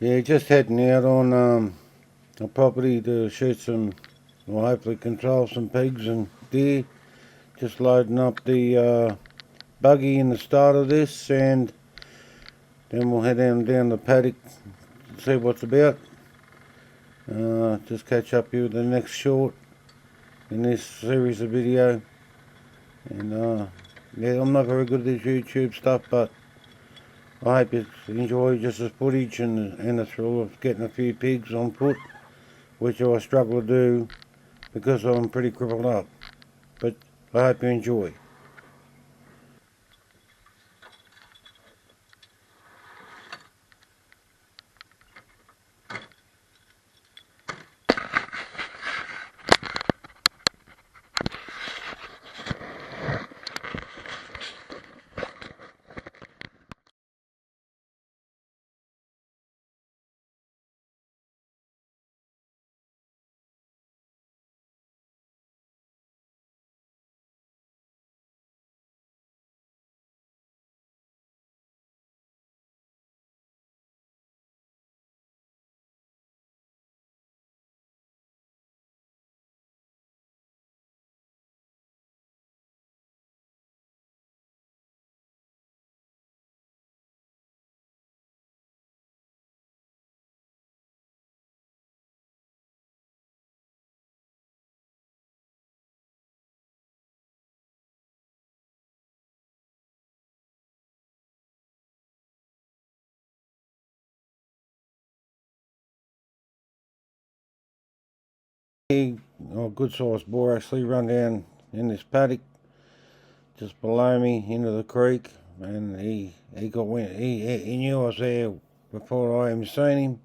Yeah, just heading out on a property to shoot some, or hopefully control some pigs and deer. Just loading up the buggy in the start of this, and then we'll head down the paddock and see what's about. Just catch up here with the next short in this series of video. And yeah, I'm not very good at this YouTube stuff, but I hope you enjoy just the footage and the thrill of getting a few pigs on foot, which I struggle to do because I'm pretty crippled up. But I hope you enjoy. A good sized boar actually run down in this paddock just below me into the creek, and he got wind. He knew I was there before I even seen him.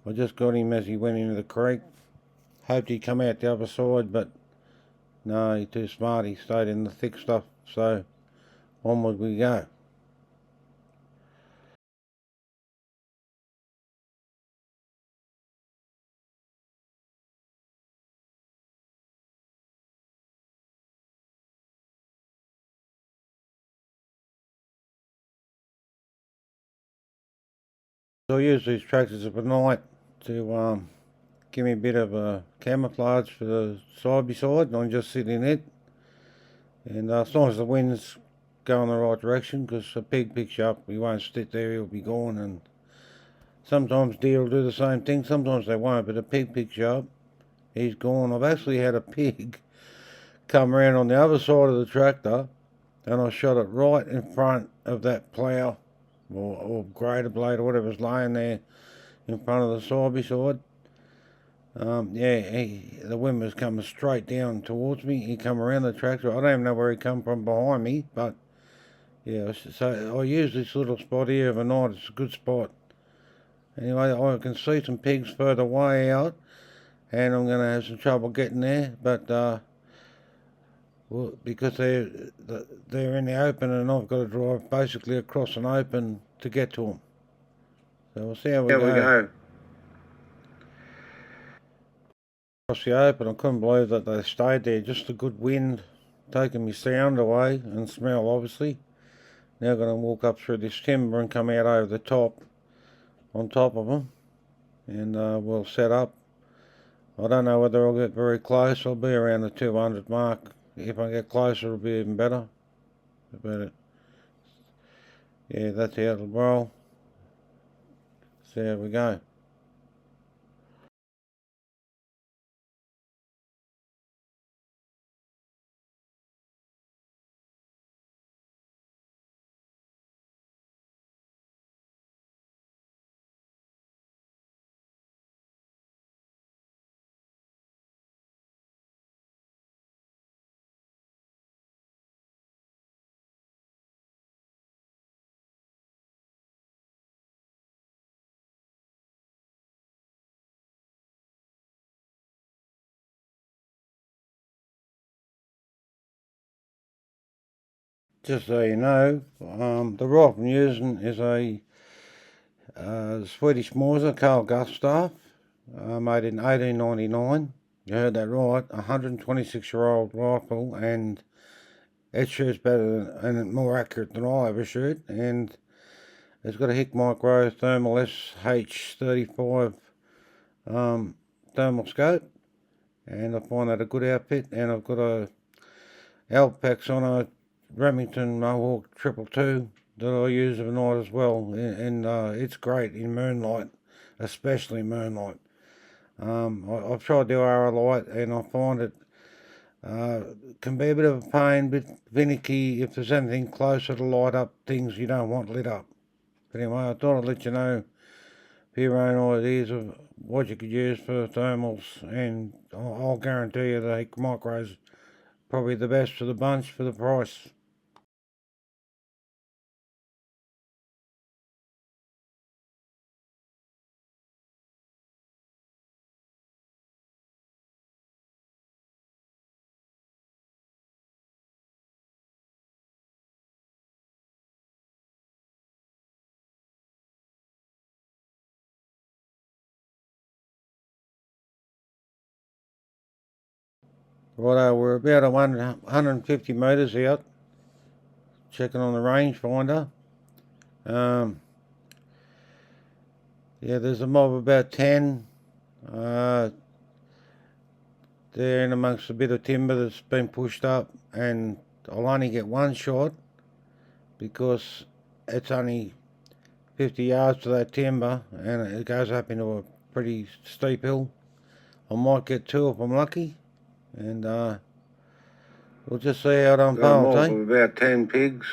I just got him as he went into the creek. Hoped he'd come out the other side, but no, he's too smart. He stayed in the thick stuff, so onward we go. So I use these tractors at night to give me a bit of a camouflage for the side by side, and I just sit in it. And as long as the wind's going the right direction, because a pig picks you up, he won't sit there, he'll be gone. And sometimes deer will do the same thing, sometimes they won't, but a pig picks you up, he's gone. I've actually had a pig come around on the other side of the tractor, and I shot it right in front of that plough or grader blade or whatever's laying there in front of the side by side. The wind was coming straight down towards me. He come around the tractor. I don't even know where he come from behind me, but yeah, so I use this little spot here overnight. It's a good spot. Anyway, I can see some pigs further way out, and I'm going to have some trouble getting there, but well, because they're in the open, and I've got to drive basically across an open to get to them. So we'll see how we go. Across the open, I couldn't believe that they stayed there. Just a good wind taking me sound away and smell, obviously. Now going to walk up through this timber and come out over the top, on top of them, and we'll set up. I don't know whether I'll get very close. I'll be around the 200 mark. If I get closer, it'll be even better. But yeah, that's how it'll roll. See how we go. Just so you know, the rifle I'm using is a Swedish Mauser CapCut staff, made in 1899. You heard that right, a 126-year-old rifle, and it shoots better and more accurate than I ever shoot. And It's got a Hikmicro thermal SH35 thermal scope, and I find that a good outfit. And I've got a Alpex on a Remington Mohawk 222 that I use overnight as well, and it's great in moonlight, especially moonlight. I've tried the RA light, and I find it can be a bit of a pain, a bit finicky if there's anything closer to light up things you don't want lit up. But anyway, I thought I'd let you know for your own ideas of what you could use for thermals, and I'll guarantee you the Hikmicro's probably the best for the bunch for the price. Righto, we're about 150 metres out, checking on the rangefinder. Yeah, there's a mob of about 10. They're in amongst a bit of timber that's been pushed up, and I'll only get one shot because it's only 50 yards to that timber and it goes up into a pretty steep hill. I might get two if I'm lucky, and we'll just see how it unfolds, eh? About 10 pigs.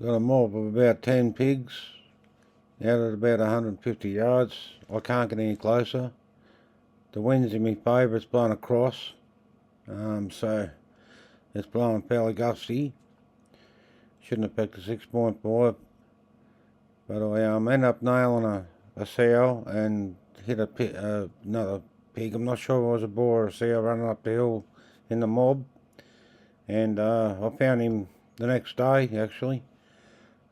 Got a mob of about 10 pigs out at about 150 yards. I can't get any closer. The wind's in my favour, it's blowing across. So it's blowing fairly gusty. Shouldn't have picked a 6.5. But I ended up nailing a sow and hit another pig. I'm not sure if it was a boar or a sow running up the hill in the mob. And I found him the next day, actually,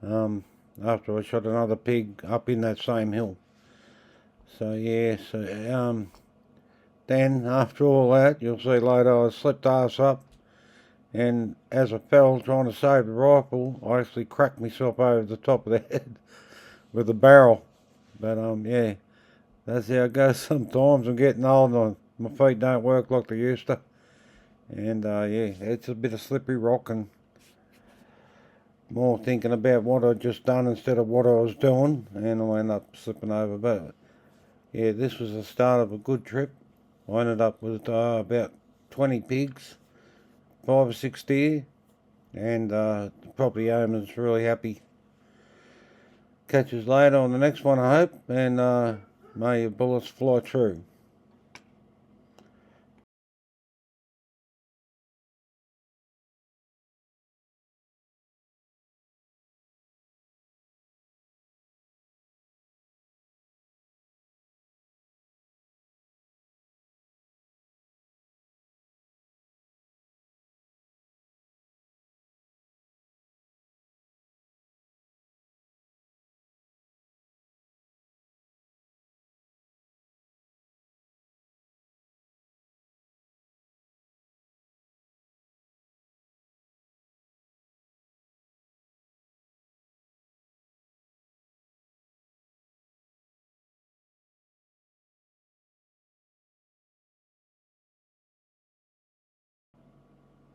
after I shot another pig up in that same hill. So yeah, then after all that, you'll see later, I slipped ass up, and as I fell trying to save the rifle, I actually cracked myself over the top of the head with the barrel. But yeah, that's how it goes sometimes. I'm getting old and my feet don't work like they used to. And yeah, it's a bit of slippery rock and more thinking about what I'd just done instead of what I was doing, and I ended up slipping over. But yeah, this was the start of a good trip. I ended up with about 20 pigs, 5 or 6 deer, and the property owner's really happy. Catch us later on the next one, I hope, and may your bullets fly true.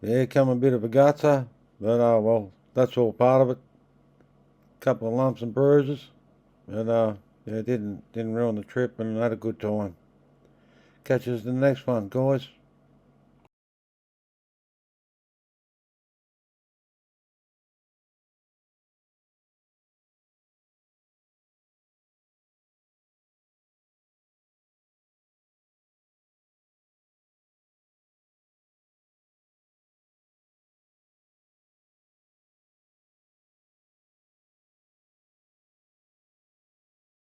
Yeah, come a bit of a gutter, but well, that's all part of it. Couple of lumps and bruises, but yeah, didn't ruin the trip, and had a good time. Catch us in the next one, guys.